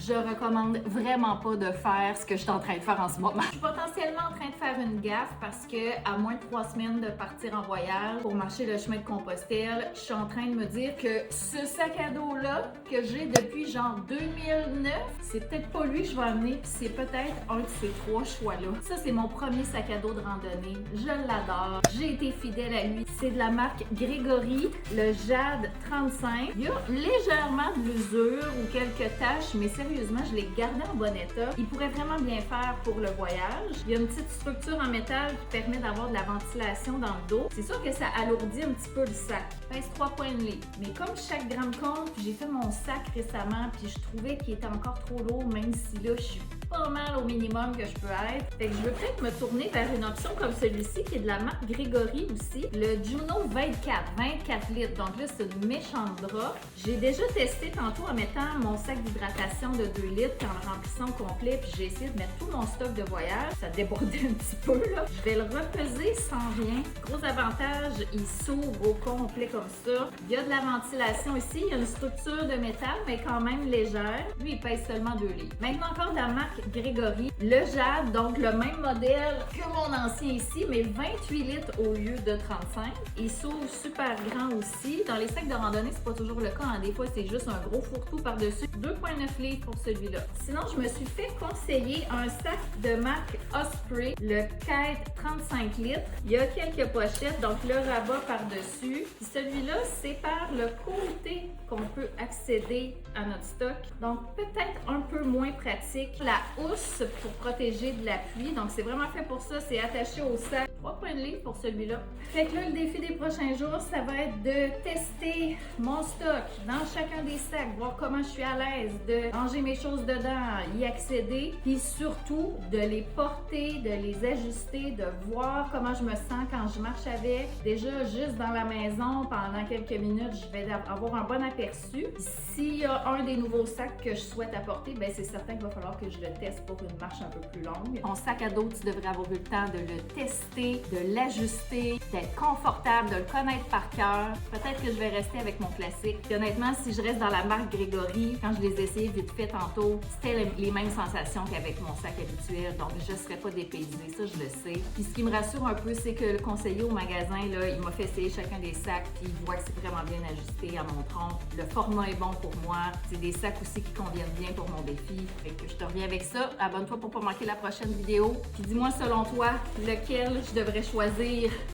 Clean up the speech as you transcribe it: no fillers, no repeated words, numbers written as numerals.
je recommande vraiment pas de faire ce que je suis en train de faire en ce moment. Je suis potentiellement en train de faire une gaffe parce que à moins de 3 semaines de partir en voyage pour marcher le chemin de Compostelle, je suis en train de me dire que ce sac à dos-là que j'ai depuis genre 2009, c'est peut-être pas lui que je vais amener, puis c'est peut-être un de ces 3 choix-là. Ça, c'est mon premier sac à dos de randonnée. Je l'adore. J'ai été fidèle à lui. C'est de la marque Gregory, le Jade 35. Il y a légèrement de l'usure ou quelques taches, mais sérieusement, je l'ai gardé en bon état. Il pourrait vraiment bien faire pour le voyage. Il y a une petite structure en métal qui permet d'avoir de la ventilation dans le dos. C'est sûr que ça alourdit un petit peu le sac. Il pèse 3,5 livres. Mais comme chaque gramme compte, j'ai fait mon sac récemment, puis je trouvais qu'il était encore trop lourd, même si là, je suis pas mal au minimum que je peux être. Fait que je veux peut-être me tourner vers une option comme celui-ci, qui est de la marque Gregory aussi. Le Juno 24 litres. Donc là, c'est une méchante drap. J'ai déjà testé tantôt en mettant mon sac d'hydratation de 2 litres en le remplissant au complet, puis j'ai essayé de mettre tout mon stock de voyage. Ça débordait un petit peu, là. Je vais le repeser sans rien. Gros avantage, il s'ouvre au complet comme ça. Il y a de la ventilation ici. Il y a une structure de métal, mais quand même légère. Lui, il pèse seulement 2 livres. Maintenant, encore de la marque Gregory. Le Jade, donc le même modèle que mon ancien ici, mais 28 litres au lieu de 35. Il s'ouvre super grand aussi. Dans les sacs de randonnée, c'est pas toujours le cas. Hein. Des fois, c'est juste un gros fourre-tout par-dessus. 2,9 livres pour celui-là. Sinon, je me suis fait conseiller un sac de marque Osprey, le Kite 35 litres. Il y a quelques pochettes, donc le rabat par-dessus. Puis celui-là, c'est par le côté qu'on peut accéder à notre stock. Donc, peut-être un peu moins pratique. La housse pour protéger de la pluie. Donc, c'est vraiment fait pour ça. C'est attaché au sac. 3,1 livres pour celui-là. Fait que là, le défi des prochains jours, ça va être de tester mon stock dans chacun des sacs, voir comment je suis à l'aise, de ranger mes choses dedans, y accéder, puis surtout de les porter, de les ajuster, de voir comment je me sens quand je marche avec. Déjà, juste dans la maison, pendant quelques minutes, je vais avoir un bon aperçu. S'il y a un des nouveaux sacs que je souhaite apporter, ben c'est certain qu'il va falloir que je le teste pour une marche un peu plus longue. Ton sac à dos, tu devrais avoir eu le temps de le tester, de l'ajuster, d'être confortable, de le connaître par cœur. Peut-être que je vais rester avec mon classique. Puis honnêtement, si je reste dans la marque Gregory, quand je les ai essayés vite fait tantôt, c'était les mêmes sensations qu'avec mon sac habituel. Donc, je ne serais pas dépaysée, ça je le sais. Puis ce qui me rassure un peu, c'est que le conseiller au magasin, là, il m'a fait essayer chacun des sacs, puis il voit que c'est vraiment bien ajusté à mon tronc. Le format est bon pour moi. C'est des sacs aussi qui conviennent bien pour mon défi. Fait que je te reviens avec ça. Abonne-toi pour ne pas manquer la prochaine vidéo. Puis dis-moi selon toi, lequel je devrais choisir